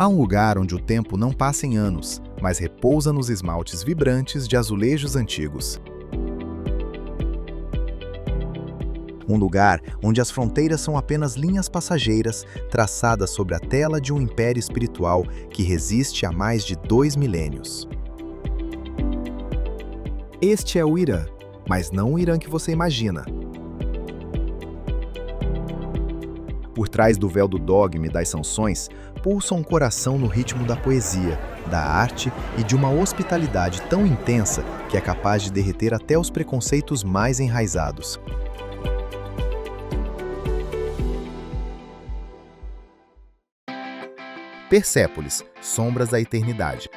Há um lugar onde o tempo não passa em anos, mas repousa nos esmaltes vibrantes de azulejos antigos. Um lugar onde as fronteiras são apenas linhas passageiras traçadas sobre a tela de um império espiritual que resiste há mais de 2 milênios. Este é o Irã, mas não o Irã que você imagina. Por trás do véu do dogma e das sanções, pulsa um coração no ritmo da poesia, da arte e de uma hospitalidade tão intensa que é capaz de derreter até os preconceitos mais enraizados. Persépolis, Sombras da Eternidade.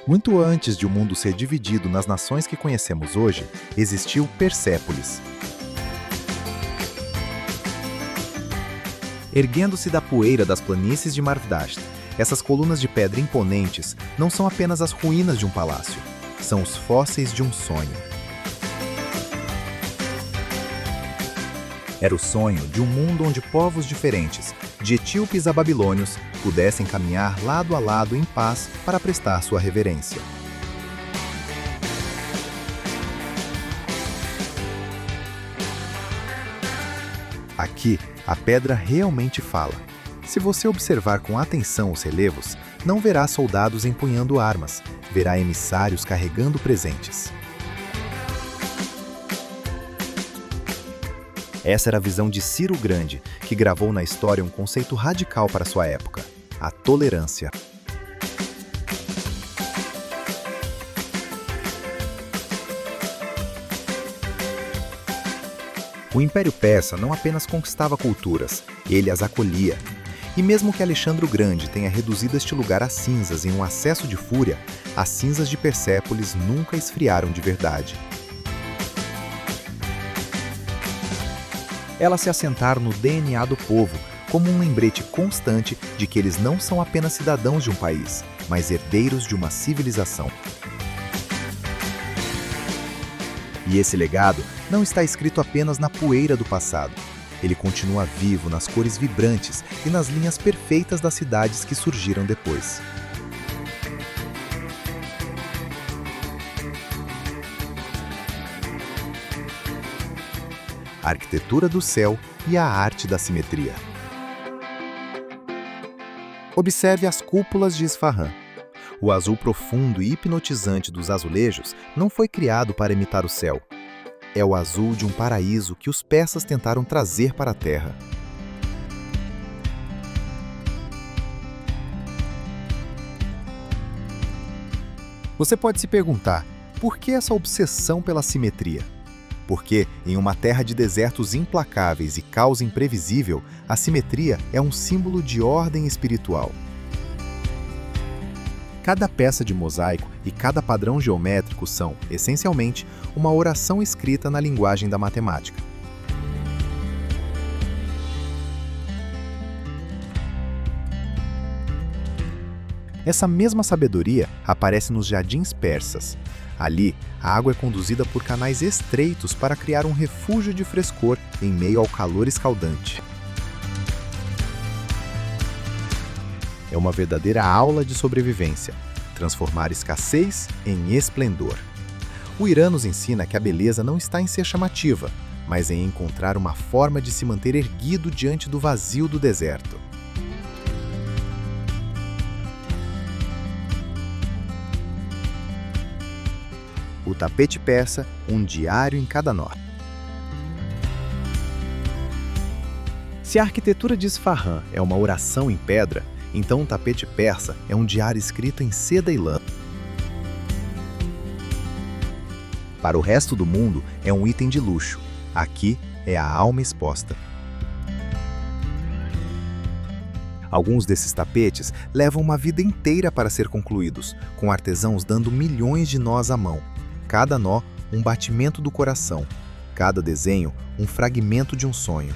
Muito antes de o mundo ser dividido nas nações que conhecemos hoje, existiu Persépolis. Erguendo-se da poeira das planícies de Marvdasht, essas colunas de pedra imponentes não são apenas as ruínas de um palácio, são os fósseis de um sonho. Era o sonho de um mundo onde povos diferentes, de etíopes a babilônios, pudessem caminhar lado a lado em paz para prestar sua reverência. Aqui, a pedra realmente fala. Se você observar com atenção os relevos, não verá soldados empunhando armas, verá emissários carregando presentes. Essa era a visão de Ciro o Grande, que gravou na história um conceito radical para sua época: a tolerância. O Império Persa não apenas conquistava culturas, ele as acolhia. E mesmo que Alexandre o Grande tenha reduzido este lugar a cinzas em um acesso de fúria, as cinzas de Persépolis nunca esfriaram de verdade. Elas se assentaram no DNA do povo, como um lembrete constante de que eles não são apenas cidadãos de um país, mas herdeiros de uma civilização. E esse legado não está escrito apenas na poeira do passado. Ele continua vivo nas cores vibrantes e nas linhas perfeitas das cidades que surgiram depois. A arquitetura do céu e a arte da simetria. Observe as cúpulas de Isfahan. O azul profundo e hipnotizante dos azulejos não foi criado para imitar o céu. É o azul de um paraíso que os persas tentaram trazer para a terra. Você pode se perguntar, por que essa obsessão pela simetria? Porque, em uma terra de desertos implacáveis e caos imprevisível, a simetria é um símbolo de ordem espiritual. Cada peça de mosaico e cada padrão geométrico são, essencialmente, uma oração escrita na linguagem da matemática. Essa mesma sabedoria aparece nos jardins persas. Ali, a água é conduzida por canais estreitos para criar um refúgio de frescor em meio ao calor escaldante. É uma verdadeira aula de sobrevivência, transformar escassez em esplendor. O Irã nos ensina que a beleza não está em ser chamativa, mas em encontrar uma forma de se manter erguido diante do vazio do deserto. O tapete persa, um diário em cada nó. Se a arquitetura de Isfahan é uma oração em pedra, então o tapete persa é um diário escrito em seda e lã. Para o resto do mundo, é um item de luxo. Aqui é a alma exposta. Alguns desses tapetes levam uma vida inteira para ser concluídos, com artesãos dando milhões de nós à mão. Cada nó, um batimento do coração. Cada desenho, um fragmento de um sonho.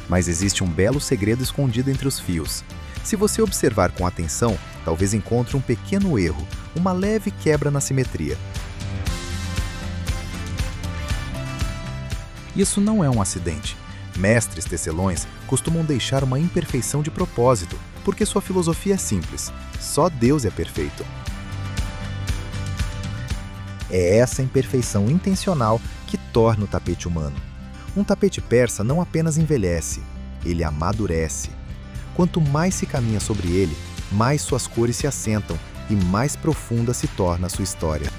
Mas existe um belo segredo escondido entre os fios. Se você observar com atenção, talvez encontre um pequeno erro, uma leve quebra na simetria. Isso não é um acidente. Mestres tecelões costumam deixar uma imperfeição de propósito, porque sua filosofia é simples: só Deus é perfeito. É essa imperfeição intencional que torna o tapete humano. Um tapete persa não apenas envelhece, ele amadurece. Quanto mais se caminha sobre ele, mais suas cores se assentam e mais profunda se torna a sua história.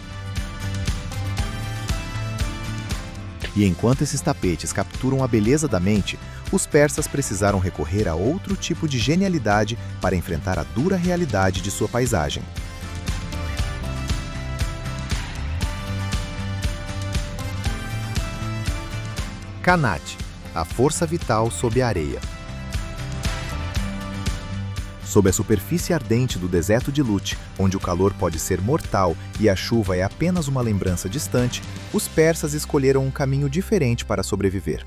E enquanto esses tapetes capturam a beleza da mente, os persas precisaram recorrer a outro tipo de genialidade para enfrentar a dura realidade de sua paisagem. Qanat, a força vital sob a areia. Sob a superfície ardente do deserto de Lut, onde o calor pode ser mortal e a chuva é apenas uma lembrança distante, os persas escolheram um caminho diferente para sobreviver.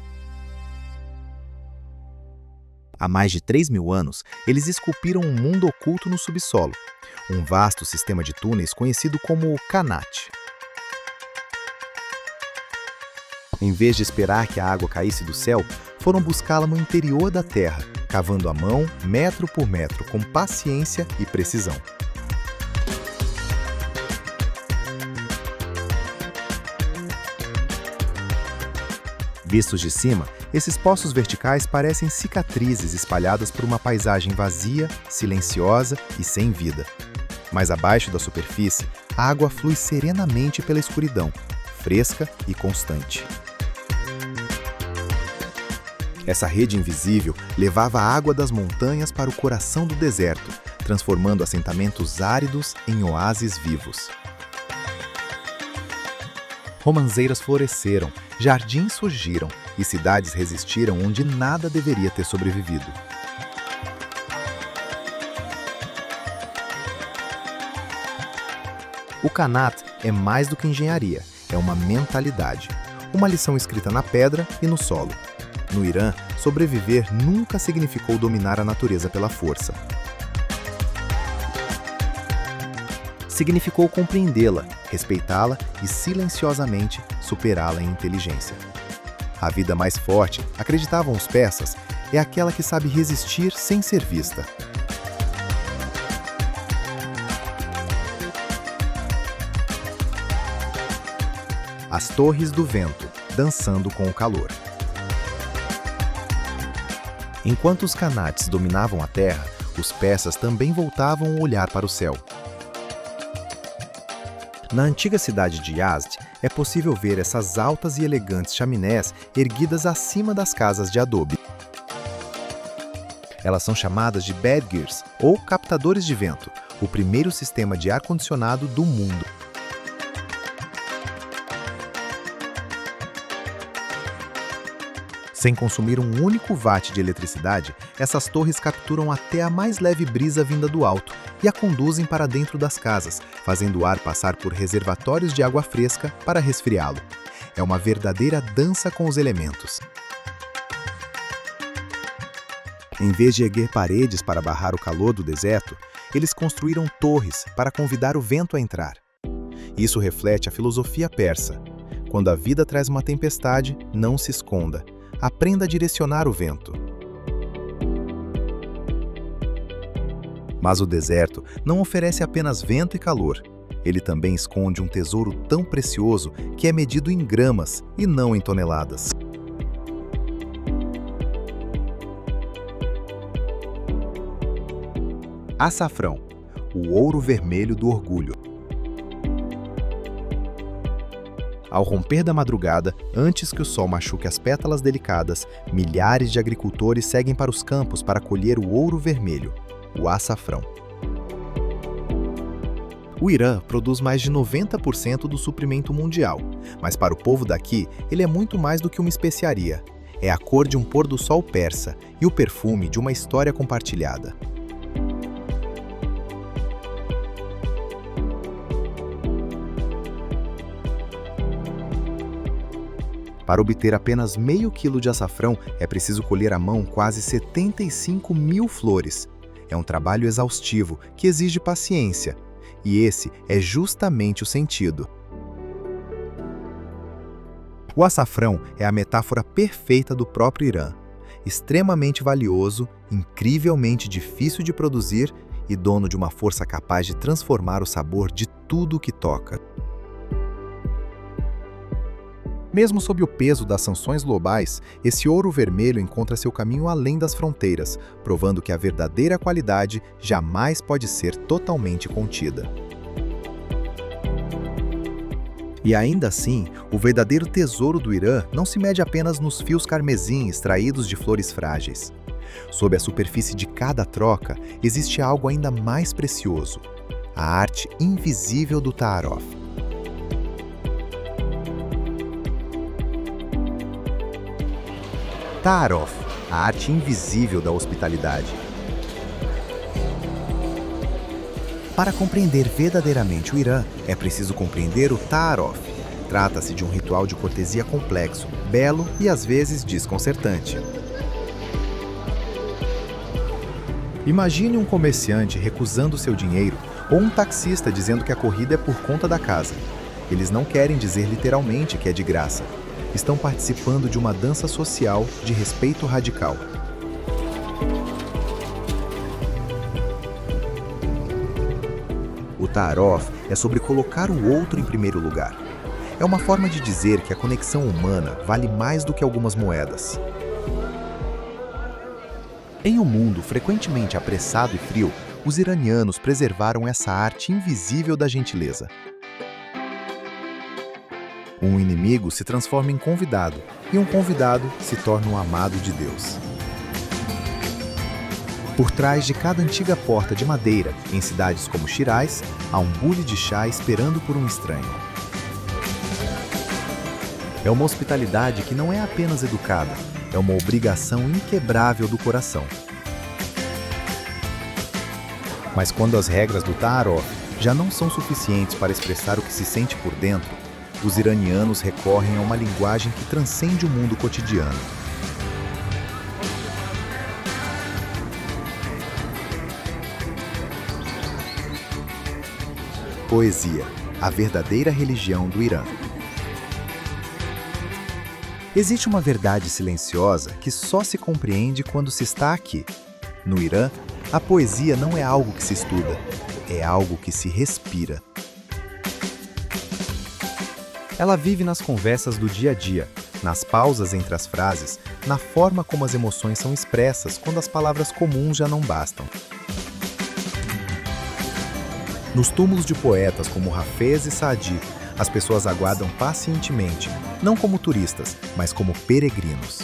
Há mais de 3.000 anos, eles esculpiram um mundo oculto no subsolo, um vasto sistema de túneis conhecido como Qanat. Em vez de esperar que a água caísse do céu, foram buscá-la no interior da terra, cavando à mão, metro por metro, com paciência e precisão. Vistos de cima, esses poços verticais parecem cicatrizes espalhadas por uma paisagem vazia, silenciosa e sem vida. Mas abaixo da superfície, a água flui serenamente pela escuridão, fresca e constante. Essa rede invisível levava a água das montanhas para o coração do deserto, transformando assentamentos áridos em oásis vivos. Romanceiras floresceram, jardins surgiram e cidades resistiram onde nada deveria ter sobrevivido. O Qanat é mais do que engenharia, é uma mentalidade. Uma lição escrita na pedra e no solo. No Irã, sobreviver nunca significou dominar a natureza pela força. Significou compreendê-la, respeitá-la e, silenciosamente, superá-la em inteligência. A vida mais forte, acreditavam os persas, é aquela que sabe resistir sem ser vista. As torres do vento, dançando com o calor. Enquanto os Qanats dominavam a terra, os persas também voltavam o olhar para o céu. Na antiga cidade de Yazd, é possível ver essas altas e elegantes chaminés erguidas acima das casas de adobe. Elas são chamadas de badgers, ou captadores de vento, o primeiro sistema de ar-condicionado do mundo. Sem consumir um único watt de eletricidade, essas torres capturam até a mais leve brisa vinda do alto e a conduzem para dentro das casas, fazendo o ar passar por reservatórios de água fresca para resfriá-lo. É uma verdadeira dança com os elementos. Em vez de erguer paredes para barrar o calor do deserto, eles construíram torres para convidar o vento a entrar. Isso reflete a filosofia persa. Quando a vida traz uma tempestade, não se esconda. Aprenda a direcionar o vento. Mas o deserto não oferece apenas vento e calor. Ele também esconde um tesouro tão precioso que é medido em gramas e não em toneladas. Açafrão, o ouro vermelho do orgulho. Ao romper da madrugada, antes que o sol machuque as pétalas delicadas, milhares de agricultores seguem para os campos para colher o ouro vermelho, o açafrão. O Irã produz mais de 90% do suprimento mundial, mas para o povo daqui, ele é muito mais do que uma especiaria. É a cor de um pôr do sol persa e o perfume de uma história compartilhada. Para obter apenas meio quilo de açafrão, é preciso colher à mão quase 75 mil flores. É um trabalho exaustivo que exige paciência, e esse é justamente o sentido. O açafrão é a metáfora perfeita do próprio Irã. Extremamente valioso, incrivelmente difícil de produzir e dono de uma força capaz de transformar o sabor de tudo o que toca. Mesmo sob o peso das sanções globais, esse ouro vermelho encontra seu caminho além das fronteiras, provando que a verdadeira qualidade jamais pode ser totalmente contida. E ainda assim, o verdadeiro tesouro do Irã não se mede apenas nos fios carmesim extraídos de flores frágeis. Sob a superfície de cada troca, existe algo ainda mais precioso: a arte invisível do Ta'aruf. Ta'aruf, a arte invisível da hospitalidade. Para compreender verdadeiramente o Irã, é preciso compreender o Ta'aruf. Trata-se de um ritual de cortesia complexo, belo e às vezes desconcertante. Imagine um comerciante recusando seu dinheiro ou um taxista dizendo que a corrida é por conta da casa. Eles não querem dizer literalmente que é de graça. Estão participando de uma dança social de respeito radical. O Ta'aruf é sobre colocar o outro em primeiro lugar. É uma forma de dizer que a conexão humana vale mais do que algumas moedas. Em um mundo frequentemente apressado e frio, os iranianos preservaram essa arte invisível da gentileza. Um inimigo se transforma em convidado, e um convidado se torna um amado de Deus. Por trás de cada antiga porta de madeira, em cidades como Shiraz, há um bule de chá esperando por um estranho. É uma hospitalidade que não é apenas educada, é uma obrigação inquebrável do coração. Mas quando as regras do Ta'aruf já não são suficientes para expressar o que se sente por dentro, os iranianos recorrem a uma linguagem que transcende o mundo cotidiano. Poesia, a verdadeira religião do Irã. Existe uma verdade silenciosa que só se compreende quando se está aqui. No Irã, a poesia não é algo que se estuda, é algo que se respira. Ela vive nas conversas do dia a dia, nas pausas entre as frases, na forma como as emoções são expressas quando as palavras comuns já não bastam. Nos túmulos de poetas como Hafez e Saadi, as pessoas aguardam pacientemente, não como turistas, mas como peregrinos.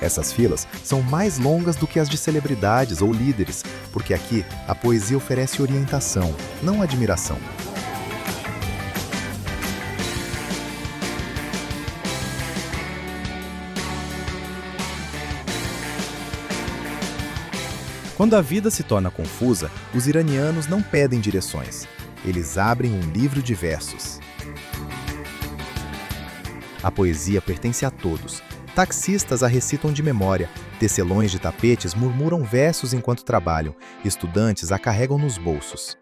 Essas filas são mais longas do que as de celebridades ou líderes, porque aqui a poesia oferece orientação, não admiração. Quando a vida se torna confusa, os iranianos não pedem direções. Eles abrem um livro de versos. A poesia pertence a todos. Taxistas a recitam de memória, tecelões de tapetes murmuram versos enquanto trabalham, estudantes a carregam nos bolsos.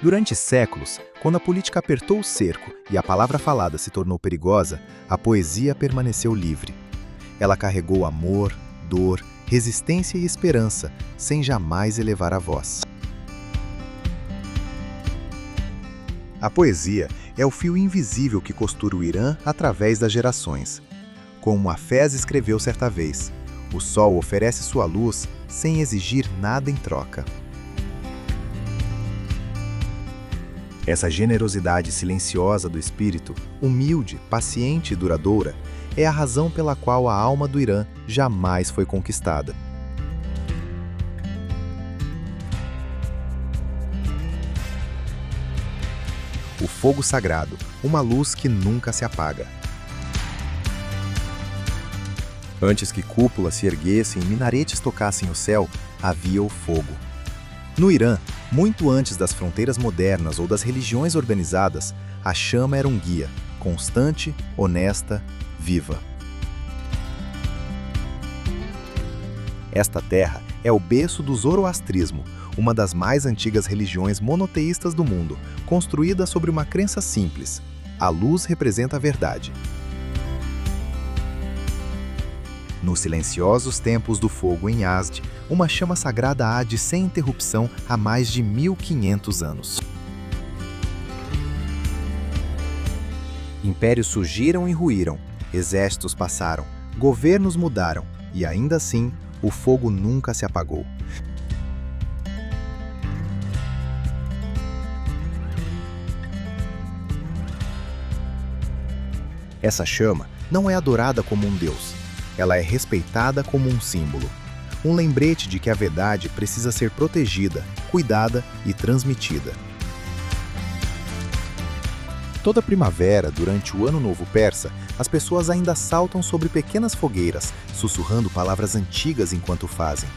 Durante séculos, quando a política apertou o cerco e a palavra falada se tornou perigosa, a poesia permaneceu livre. Ela carregou amor, dor, resistência e esperança, sem jamais elevar a voz. A poesia é o fio invisível que costura o Irã através das gerações. Como Hafez escreveu certa vez, o sol oferece sua luz sem exigir nada em troca. Essa generosidade silenciosa do espírito, humilde, paciente e duradoura, é a razão pela qual a alma do Irã jamais foi conquistada. O fogo sagrado, uma luz que nunca se apaga. Antes que cúpulas se erguessem e minaretes tocassem o céu, havia o fogo. No Irã, muito antes das fronteiras modernas ou das religiões organizadas, a chama era um guia, constante, honesta, viva. Esta terra é o berço do zoroastrismo, uma das mais antigas religiões monoteístas do mundo, construída sobre uma crença simples: a luz representa a verdade. Nos silenciosos tempos do fogo em Yazd, uma chama sagrada arde sem interrupção há mais de 1500 anos. Impérios surgiram e ruíram, exércitos passaram, governos mudaram, e ainda assim, o fogo nunca se apagou. Essa chama não é adorada como um deus. Ela é respeitada como um símbolo. Um lembrete de que a verdade precisa ser protegida, cuidada e transmitida. Toda primavera, durante o Ano Novo Persa, as pessoas ainda saltam sobre pequenas fogueiras, sussurrando palavras antigas enquanto fazem.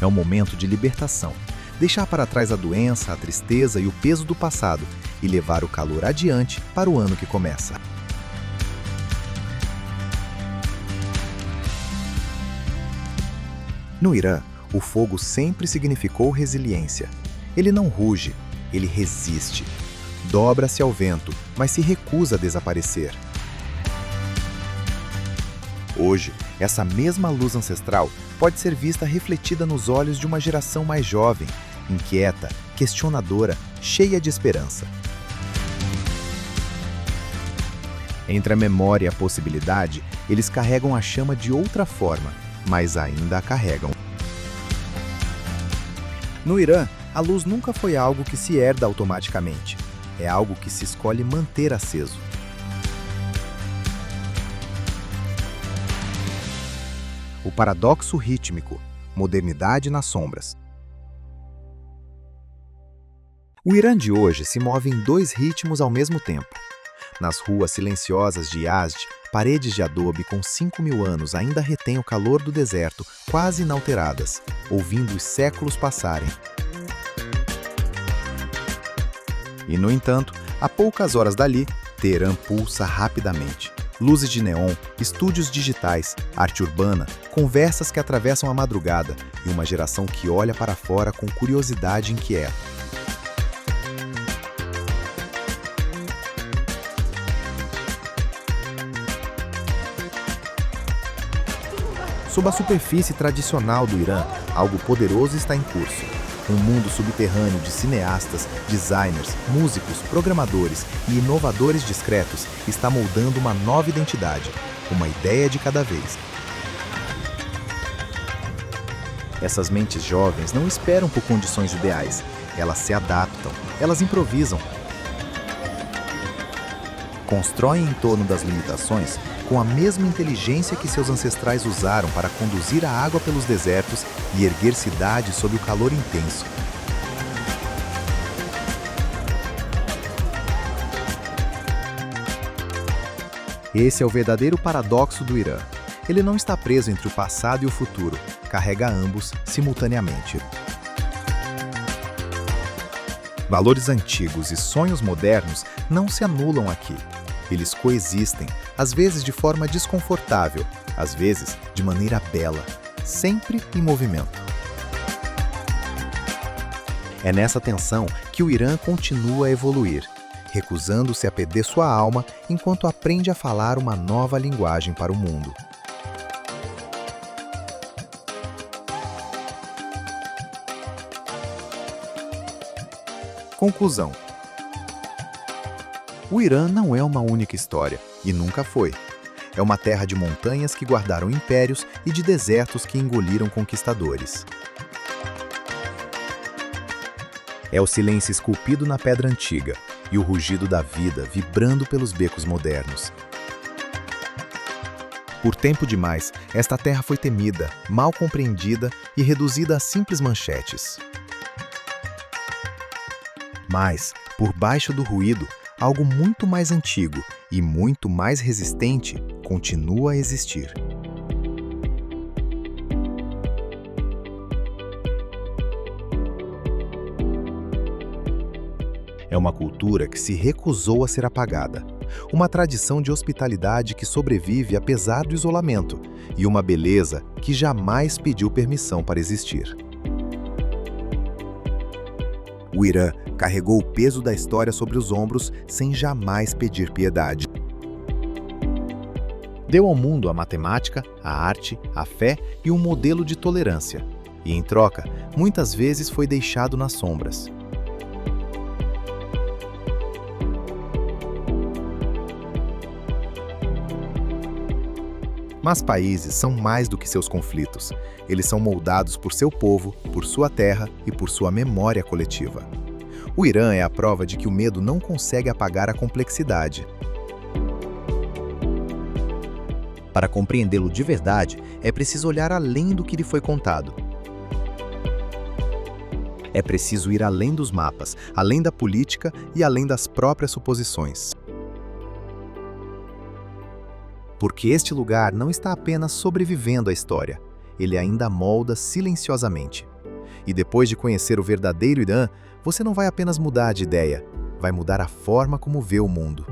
É um momento de libertação. Deixar para trás a doença, a tristeza e o peso do passado e levar o calor adiante para o ano que começa. No Irã, o fogo sempre significou resiliência. Ele não ruge, ele resiste. Dobra-se ao vento, mas se recusa a desaparecer. Hoje, essa mesma luz ancestral pode ser vista refletida nos olhos de uma geração mais jovem, inquieta, questionadora, cheia de esperança. Entre a memória e a possibilidade, eles carregam a chama de outra forma, mas ainda a carregam. No Irã, a luz nunca foi algo que se herda automaticamente. É algo que se escolhe manter aceso. O paradoxo rítmico, modernidade nas sombras. O Irã de hoje se move em dois ritmos ao mesmo tempo. Nas ruas silenciosas de Yazd, paredes de adobe com 5.000 anos ainda retêm o calor do deserto, quase inalteradas, ouvindo os séculos passarem. E, no entanto, a poucas horas dali, Teherã pulsa rapidamente. Luzes de neon, estúdios digitais, arte urbana, conversas que atravessam a madrugada e uma geração que olha para fora com curiosidade inquieta. Sob a superfície tradicional do Irã, algo poderoso está em curso. Um mundo subterrâneo de cineastas, designers, músicos, programadores e inovadores discretos está moldando uma nova identidade, uma ideia de cada vez. Essas mentes jovens não esperam por condições ideais, elas se adaptam, elas improvisam. Constroem em torno das limitações com a mesma inteligência que seus ancestrais usaram para conduzir a água pelos desertos e erguer cidades sob o calor intenso. Esse é o verdadeiro paradoxo do Irã. Ele não está preso entre o passado e o futuro, carrega ambos simultaneamente. Valores antigos e sonhos modernos não se anulam aqui. Eles coexistem, às vezes de forma desconfortável, às vezes de maneira bela, sempre em movimento. É nessa tensão que o Irã continua a evoluir, recusando-se a perder sua alma enquanto aprende a falar uma nova linguagem para o mundo. Conclusão. O Irã não é uma única história, e nunca foi. É uma terra de montanhas que guardaram impérios e de desertos que engoliram conquistadores. É o silêncio esculpido na pedra antiga e o rugido da vida vibrando pelos becos modernos. Por tempo demais, esta terra foi temida, mal compreendida e reduzida a simples manchetes. Mas, por baixo do ruído, algo muito mais antigo e muito mais resistente continua a existir. É uma cultura que se recusou a ser apagada, uma tradição de hospitalidade que sobrevive apesar do isolamento e uma beleza que jamais pediu permissão para existir. O Irã carregou o peso da história sobre os ombros sem jamais pedir piedade. Deu ao mundo a matemática, a arte, a fé e um modelo de tolerância. E, em troca, muitas vezes foi deixado nas sombras. Mas países são mais do que seus conflitos. Eles são moldados por seu povo, por sua terra e por sua memória coletiva. O Irã é a prova de que o medo não consegue apagar a complexidade. Para compreendê-lo de verdade, é preciso olhar além do que lhe foi contado. É preciso ir além dos mapas, além da política e além das próprias suposições. Porque este lugar não está apenas sobrevivendo à história, ele ainda molda silenciosamente. E depois de conhecer o verdadeiro Irã, você não vai apenas mudar de ideia, vai mudar a forma como vê o mundo.